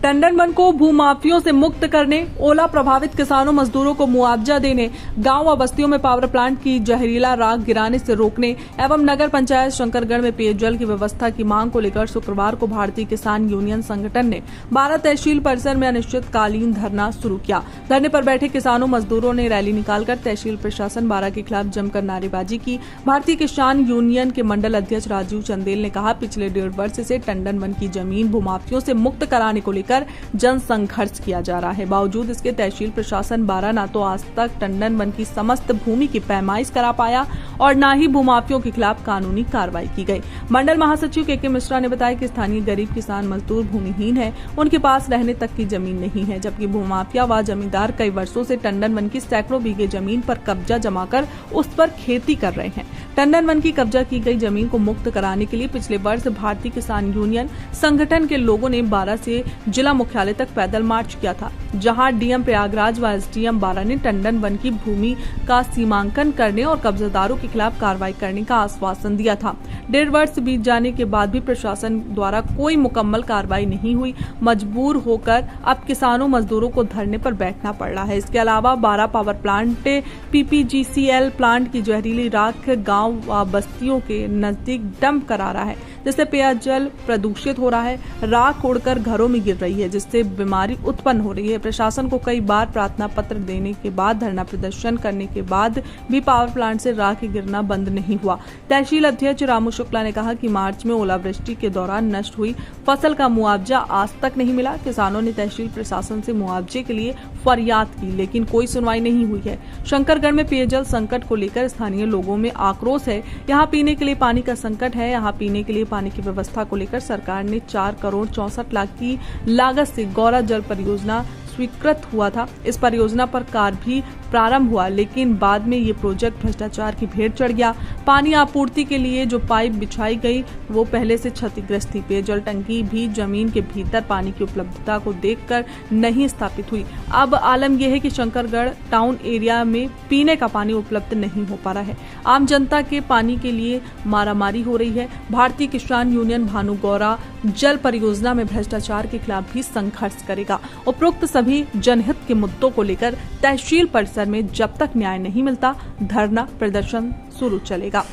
Tandon one को भूमाफियों से मुक्त करने, ओला प्रभावित किसानों मजदूरों को मुआवजा देने, गांव व बस्तियों में पावर प्लांट की जहरीला राख गिराने से रोकने एवं नगर पंचायत शंकरगढ़ में पेयजल की व्यवस्था की मांग को लेकर शुक्रवार को भारतीय किसान यूनियन संगठन ने 12 तहसील परिसर में अनिश्चितकालीन धरना शुरू किया। धरने पर बैठे किसानों मजदूरों ने रैली निकालकर तहसील प्रशासन 12 के खिलाफ जमकर नारेबाजी की। भारतीय किसान यूनियन के मंडल अध्यक्ष राजीव चंदेल ने कहा, पिछले 1.5 वर्ष से टंडन वन की जमीन भूमाफियों से मुक्त कराने को लेकर जन संघर्ष किया जा रहा है। बावजूद इसके तहसील प्रशासन 12 न तो आज तक टंडन वन की समस्त भूमि की पैमाइश करा पाया और न ही भूमाफियों के खिलाफ कानूनी कार्रवाई की गई। मंडल महासचिव के मिश्रा ने बताया कि स्थानीय गरीब किसान मजदूर भूमिहीन है, उनके पास रहने तक की जमीन नहीं है, जबकि भूमाफिया व जमींदार कई वर्षों से टंडन वन की सैकड़ों बीघे जमीन पर कब्जा जमाकर उस पर खेती कर रहे हैं। टंडन वन की कब्जा की गई जमीन को मुक्त कराने के लिए पिछले वर्ष भारतीय किसान यूनियन संगठन के लोगों ने 12 से जिला मुख्यालय तक पैदल मार्च किया था, जहां डीएम प्रयागराज व एसडीएम 12 ने टंडन वन की भूमि का सीमांकन करने और कब्जादारों के खिलाफ कार्रवाई करने का आश्वासन दिया था। 1.5 वर्ष बीत जाने के बाद भी प्रशासन द्वारा कोई मुकम्मल कार्रवाई नहीं हुई। मजबूर होकर अब किसानों मजदूरों को धरने पर बैठना पड़ रहा है। इसके अलावा 12 पावर प्लांट पीपीजीसीएल प्लांट की जहरीली राख गांव व बस्तियों के नजदीक डंप करा रहा है, जिससे पेयजल प्रदूषित हो रहा है। राख उड़कर घरों में गिर रही है, जिससे बीमारी उत्पन्न हो रही है। प्रशासन को कई बार प्रार्थना पत्र देने के बाद, धरना प्रदर्शन करने के बाद भी पावर प्लांट से राख गिरना बंद नहीं हुआ। तहसील अध्यक्ष रामू शुक्ला ने कहा कि मार्च में ओलावृष्टि के दौरान नष्ट हुई फसल का मुआवजा आज तक नहीं मिला। किसानों ने तहसील प्रशासन से मुआवजे के लिए फरियाद की, लेकिन कोई सुनवाई नहीं हुई है। शंकरगढ़ में पेयजल संकट को लेकर स्थानीय लोगों में आक्रोश है। यहाँ पीने के लिए पानी का संकट है। यहाँ पीने के लिए पानी की व्यवस्था को लेकर सरकार ने 4 करोड़ 64 लाख की लागत से गौरा जल परियोजना स्वीकृत हुआ था। इस परियोजना पर कार्य भी प्रारंभ हुआ, लेकिन बाद में ये प्रोजेक्ट भ्रष्टाचार की भेंट चढ़ गया। पानी आपूर्ति के लिए जो पाइप बिछाई गई वो पहले से क्षतिग्रस्त थी। पेयजल टंकी भी जमीन के भीतर पानी की उपलब्धता को देखकर नहीं स्थापित हुई। अब आलम यह है कि शंकरगढ़ टाउन एरिया में पीने का पानी उपलब्ध नहीं हो पा रहा है। आम जनता के पानी के लिए मारामारी हो रही है। भारतीय किसान यूनियन भानु गौरा जल परियोजना में भ्रष्टाचार के खिलाफ भी संघर्ष करेगा। उपरोक्त सभी जनहित के मुद्दों को लेकर तहसील परिसर में जब तक न्याय नहीं मिलता धरना प्रदर्शन शुरू चलेगा।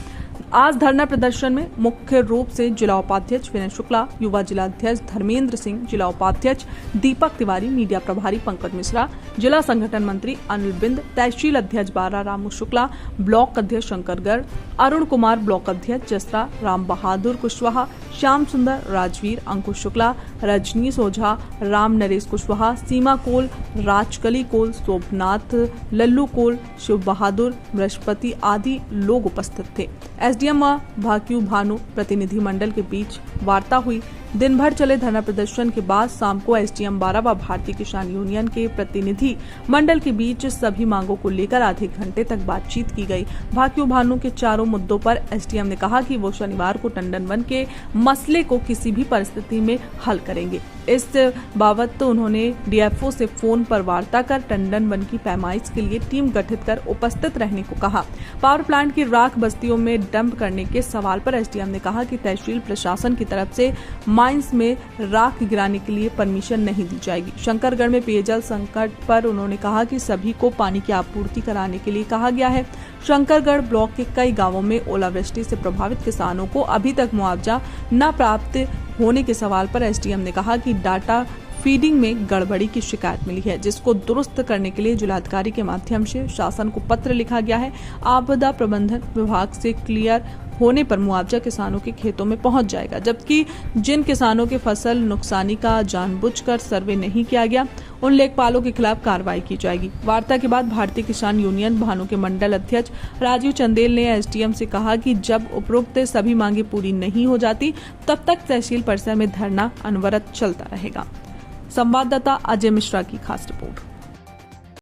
आज धरना प्रदर्शन में मुख्य रूप से जिला उपाध्यक्ष विनय शुक्ला, युवा जिला अध्यक्ष धर्मेंद्र सिंह, जिला उपाध्यक्ष दीपक तिवारी, मीडिया प्रभारी पंकज मिश्रा, जिला संगठन मंत्री अनिल बिंद, तहसील अध्यक्ष 12 रामू शुक्ला, ब्लॉक अध्यक्ष शंकरगढ़ अरुण कुमार, ब्लॉक अध्यक्ष जसरा, राम बहादुर कुशवाहा, श्याम सुंदर, राजवीर, अंकुश शुक्ला, रजनीश ओझा, राम नरेश कुशवाहा, सीमा कोल, राजकली कोल, शोभनाथ, लल्लू कोल, शिव बहादुर, बृहस्पति आदि लोग उपस्थित थे। एसडीएम व भाक्यू भानु प्रतिनिधि मंडल के बीच वार्ता हुई। दिन भर चले धरना प्रदर्शन के बाद शाम को एसडीएम 12 व भारतीय किसान यूनियन के प्रतिनिधि मंडल के बीच सभी मांगों को लेकर आधे घंटे तक बातचीत की गई। भाक्यू भानु के चारों मुद्दों पर एसडीएम ने कहा कि वो शनिवार को टंडन वन के मसले को किसी भी परिस्थिति में हल करेंगे। इस बाबत उन्होंने डीएफओ से फोन पर वार्ता कर टंडन वन की पैमाइश के लिए टीम गठित कर उपस्थित रहने को कहा। पावर प्लांट की राख बस्तियों में डंप करने के सवाल पर एसडीएम ने कहा कि तहसील प्रशासन की तरफ से माइंस में राख गिराने के लिए परमिशन नहीं दी जाएगी। शंकरगढ़ में पेयजल संकट पर उन्होंने कहा कि सभी को पानी की आपूर्ति कराने के लिए कहा गया है। शंकरगढ़ ब्लॉक के कई गांवों में ओलावृष्टि से प्रभावित किसानों को अभी तक मुआवजा न प्राप्त होने के सवाल पर एसडीएम ने कहा कि डाटा फीडिंग में गड़बड़ी की शिकायत मिली है, जिसको दुरुस्त करने के लिए जिलाधिकारी के माध्यम से शासन को पत्र लिखा गया है। आपदा प्रबंधन विभाग से क्लियर होने पर मुआवजा किसानों के खेतों में पहुंच जाएगा, जबकि जिन किसानों के फसल नुकसानी का जानबूझकर सर्वे नहीं किया गया उन लेखपालों के खिलाफ कार्रवाई की जाएगी। वार्ता के बाद भारतीय किसान यूनियन भानु के मंडल अध्यक्ष राजीव चंदेल ने एसडीएम से कहा कि जब उपरोक्त सभी मांगे पूरी नहीं हो जाती तब तक तहसील परिसर में धरना अनवरत चलता रहेगा। संवाददाता अजय मिश्रा की खास रिपोर्ट।